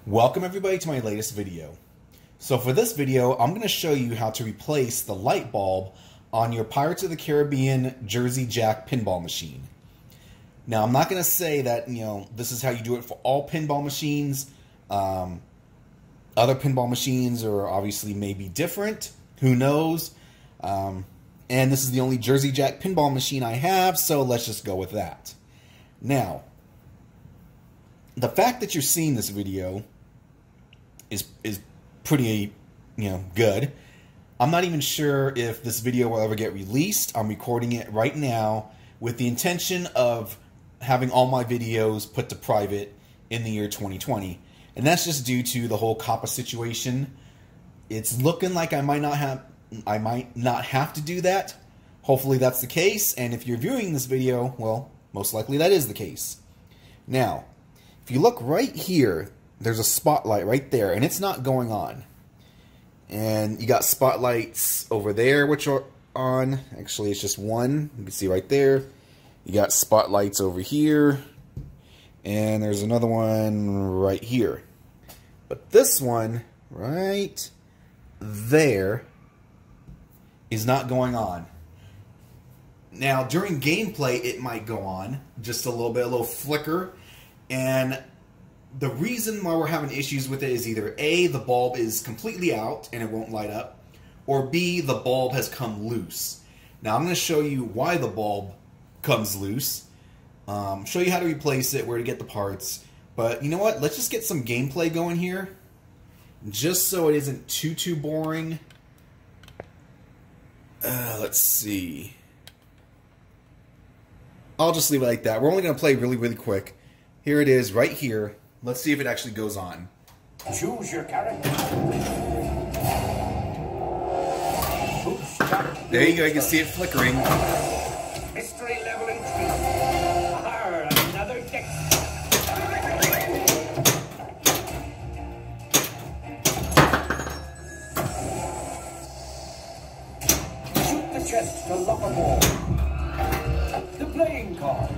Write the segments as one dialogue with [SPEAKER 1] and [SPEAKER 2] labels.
[SPEAKER 1] Welcome everybody to my latest video. So for this video, I'm going to show you how to replace the light bulb on your Pirates of the Caribbean Jersey Jack pinball machine. Now I'm not going to say that, this is how you do it for all pinball machines. Other pinball machines are obviously maybe different. Who knows? And this is the only Jersey Jack pinball machine I have, so let's just go with that. Now, the fact that you're seeing this video is pretty, good. I'm not even sure if this video will ever get released. I'm recording it right now with the intention of having all my videos put to private in the year 2020. And that's just due to the whole COPPA situation. It's looking like I might not have to do that. Hopefully that's the case. And if you're viewing this video, well, most likely that is the case. Now, if you look right here, there's a spotlight right there, and it's not going on. And you got spotlights over there, which are on. Actually, it's just one. You can see right there. You got spotlights over here, and there's another one right here. But this one right there is not going on. Now, during gameplay, it might go on. Just a little flicker. And the reason why we're having issues with it is either A, the bulb is completely out and it won't light up, or B, the bulb has come loose. Now I'm going to show you why the bulb comes loose, show you how to replace it, where to get the parts. But you know what? Let's just get some gameplay going here, just so it isn't too boring. Let's see. I'll just leave it like that. We're only going to play really quick. Here it is, right here. Let's see if it actually goes on.
[SPEAKER 2] Choose your character.
[SPEAKER 1] There you go, you can see it flickering.
[SPEAKER 2] Mystery level increase. Another deck. Shoot the chest to lock a ball. The playing card.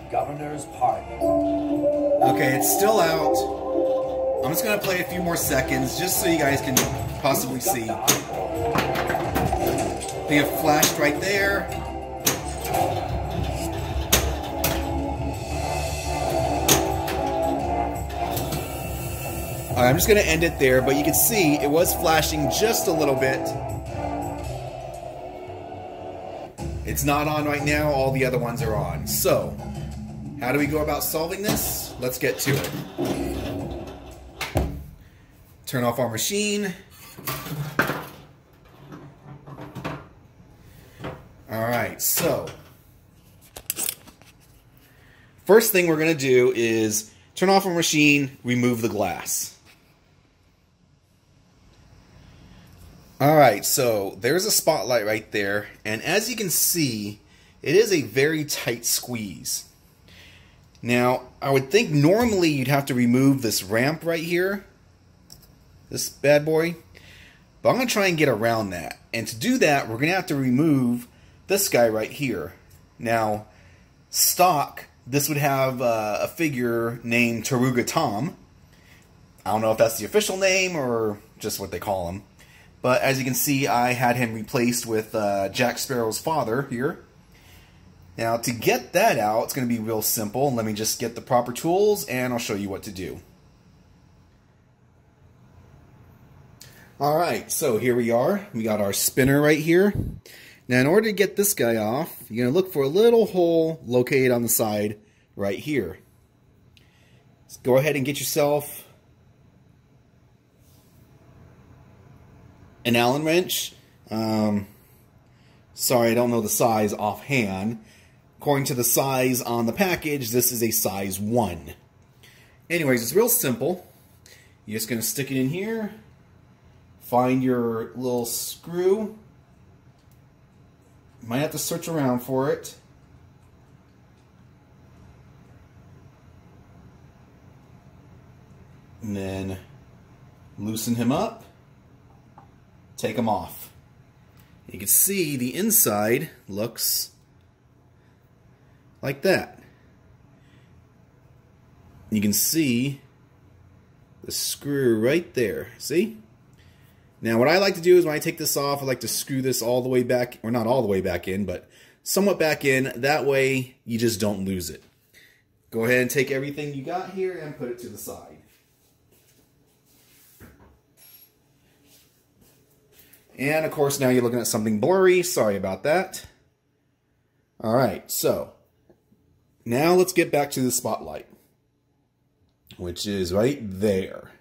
[SPEAKER 2] Governor's Pardon.
[SPEAKER 1] Okay, it's still out. I'm just going to play a few more seconds just so you guys can possibly see. They have flashed right there. Alright, I'm just going to end it there, but you can see it was flashing just a little bit. It's not on right now, all the other ones are on. So, how do we go about solving this? Let's get to it. Turn off our machine. Alright, so first thing we're going to do is turn off our machine, remove the glass. Alright, so there's a spotlight right there, and as you can see, it is a very tight squeeze. Now, I would think normally you'd have to remove this ramp right here, this bad boy, but I'm going to try and get around that. And to do that, we're going to have to remove this guy right here. Now, stock, this would have a figure named Taruga Tom. I don't know if that's the official name or just what they call him. But as you can see, I had him replaced with Jack Sparrow's father here. Now, to get that out, it's going to be real simple. Let me just get the proper tools, and I'll show you what to do. Alright, so here we are. We got our spinner right here. Now, in order to get this guy off, you're going to look for a little hole located on the side right here. Let's go ahead and get yourself an Allen wrench. Sorry, I don't know the size offhand. According to the size on the package, this is a size 1. Anyways, it's real simple. You're just going to stick it in here, find your little screw. Might have to search around for it. And then loosen him up. Take him off. You can see the inside looks like that. You can see the screw right there. See? Now what I like to do is when I take this off, I like to screw this all the way back, or not all the way back in, but somewhat back in. That way you just don't lose it. Go ahead and take everything you got here and put it to the side. And of course now you're looking at something blurry. Sorry about that. Alright, so now let's get back to the spotlight, which is right there.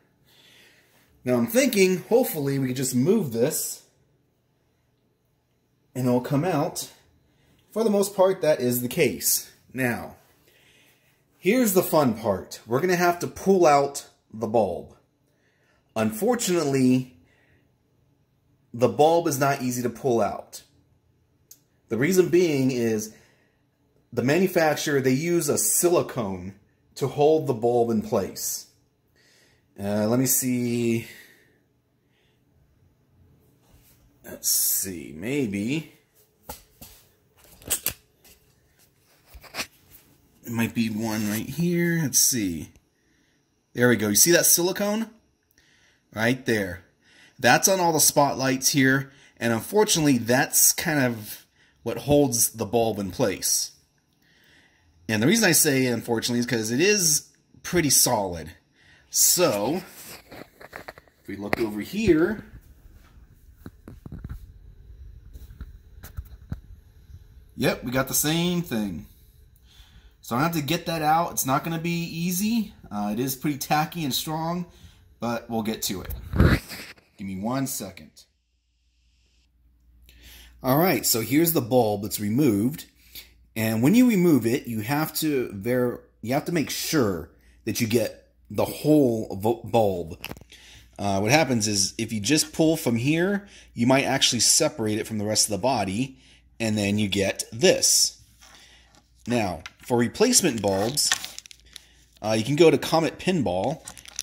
[SPEAKER 1] Now I'm thinking, hopefully we can just move this and it'll come out. For the most part, that is the case. Now, here's the fun part. We're going to have to pull out the bulb. Unfortunately, the bulb is not easy to pull out. The reason being is the manufacturer, they use a silicone to hold the bulb in place. Let me see. Let's see, maybe. It might be one right here. Let's see. There we go. You see that silicone? Right there. That's on all the spotlights here. And unfortunately, that's kind of what holds the bulb in place. And the reason I say unfortunately is because it is pretty solid. So, if we look over here, yep, we got the same thing. So I have to get that out. It's not going to be easy. It is pretty tacky and strong, but we'll get to it. Give me 1 second. Alright, so here's the bulb that's removed. And when you remove it, you have to make sure that you get the whole bulb. What happens is if you just pull from here, you might actually separate it from the rest of the body, and then you get this. Now, for replacement bulbs, you can go to Comet Pinball,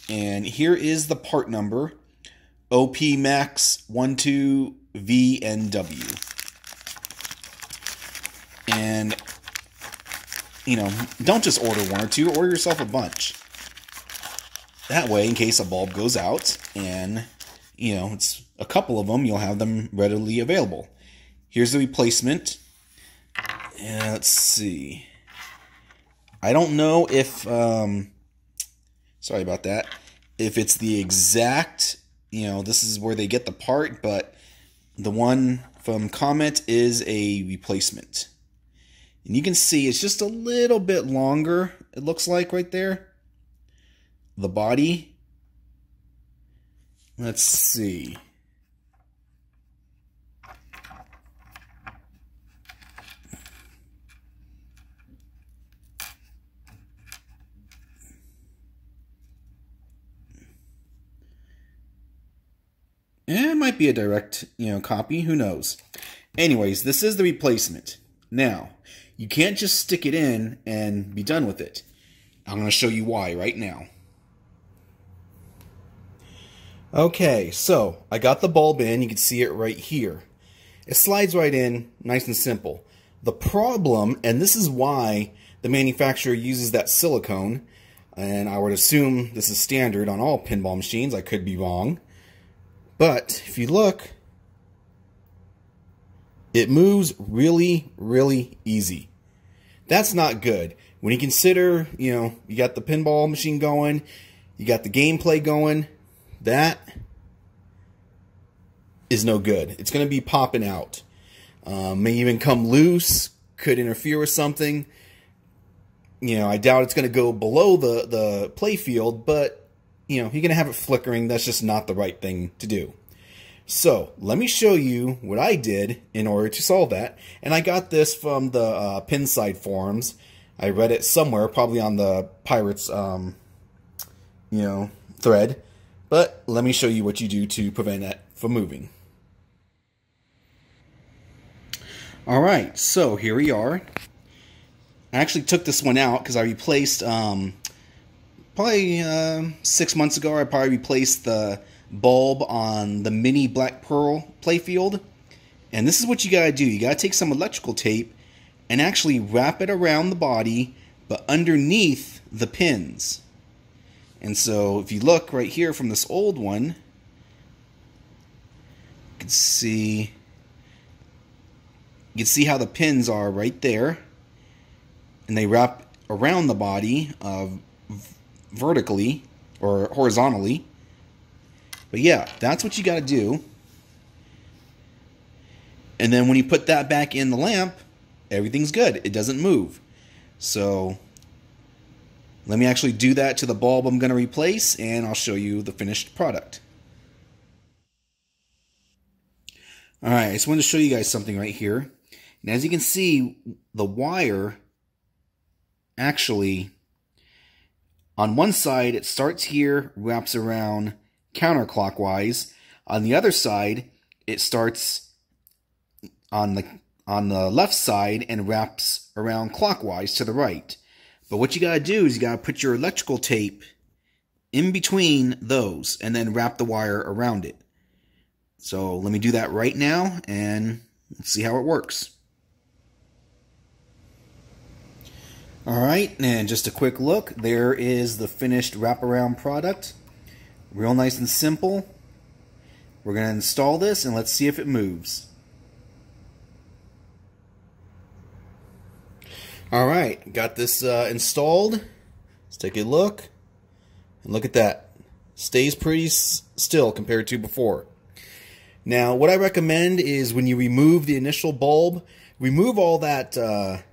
[SPEAKER 1] and here is the part number, OPMAX12VNW. And, you know, don't just order one or two, order yourself a bunch. That way, in case a bulb goes out, and, you know, it's a couple of them, you'll have them readily available. Here's the replacement. And let's see. I don't know if, sorry about that, if it's the exact, you know, this is where they get the part, but the one from Comet is a replacement. And you can see it's just a little bit longer, it looks like right there. The body. Let's see. It might be a direct, copy. Who knows? Anyways, this is the replacement. Now, you can't just stick it in and be done with it. I'm going to show you why right now. Okay, so I got the bulb in. You can see it right here. It slides right in, nice and simple. The problem, and this is why the manufacturer uses that silicone, and I would assume this is standard on all pinball machines. I could be wrong. But if you look, it moves really, really easy. That's not good. When you consider, you got the pinball machine going, you got the gameplay going, that is no good. It's going to be popping out. May even come loose, could interfere with something. I doubt it's going to go below the play field, but, you're going to have it flickering. That's just not the right thing to do. So, let me show you what I did in order to solve that. And I got this from the Pinside forums. I read it somewhere, probably on the Pirates, thread. But let me show you what you do to prevent that from moving. Alright, so here we are. I actually took this one out because I replaced, probably 6 months ago, I probably replaced the bulb on the mini Black Pearl playfield. And this is what you gotta do. You gotta take some electrical tape and actually wrap it around the body, but underneath the pins. And so if you look right here from this old one, you can see how the pins are right there, and they wrap around the body vertically or horizontally. But yeah, that's what you got to do. And then when you put that back in the lamp, everything's good. It doesn't move. So let me actually do that to the bulb I'm going to replace, and I'll show you the finished product. Alright, I just wanted to show you guys something right here. And as you can see, the wire actually, on one side, it starts here, wraps around counterclockwise. On the other side, it starts on the left side and wraps around clockwise to the right. But what you gotta do is you gotta put your electrical tape in between those and then wrap the wire around it. So let me do that right now and let's see how it works. Alright, and just a quick look. There is the finished wraparound product. Real nice and simple. We're going to install this and let's see if it moves. Alright, got this installed. Let's take a look. And look at that. Stays pretty still compared to before. Now, what I recommend is when you remove the initial bulb, remove all that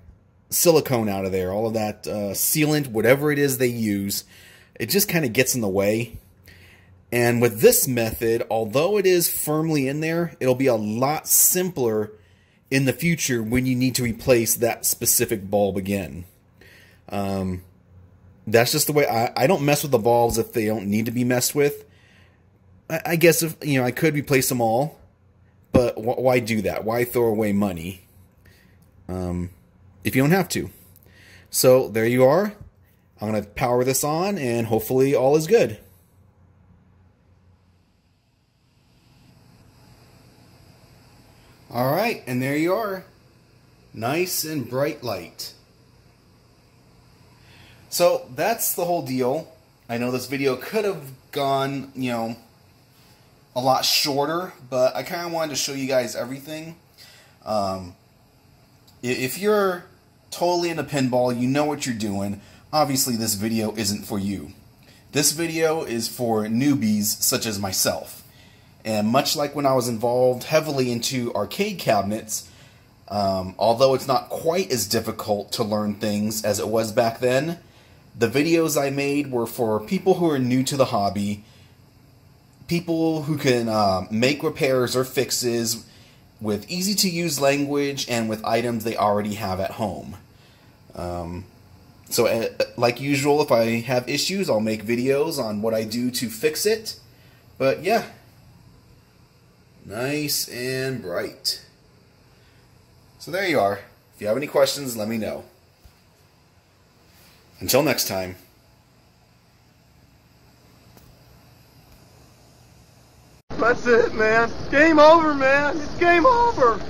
[SPEAKER 1] silicone out of there, all of that sealant, whatever it is they use. It just kind of gets in the way. And with this method, although it is firmly in there, it'll be a lot simpler in the future when you need to replace that specific bulb again. That's just the way I don't mess with the bulbs if they don't need to be messed with. I guess if I could replace them all, but why do that? Why throw away money if you don't have to? So there you are. I'm going to power this on and hopefully all is good. Alright, and there you are. Nice and bright light. So that's the whole deal. I know this video could have gone, a lot shorter, but I kind of wanted to show you guys everything. If you're totally into pinball, you know what you're doing, obviously this video isn't for you. This video is for newbies such as myself. And much like when I was involved heavily into arcade cabinets, although it's not quite as difficult to learn things as it was back then, the videos I made were for people who are new to the hobby, people who can make repairs or fixes with easy-to-use language and with items they already have at home. So, like usual, if I have issues, I'll make videos on what I do to fix it. But yeah, nice and bright. So there you are. If you have any questions, let me know. Until next time.
[SPEAKER 3] That's it, man. Game over, man. It's game over.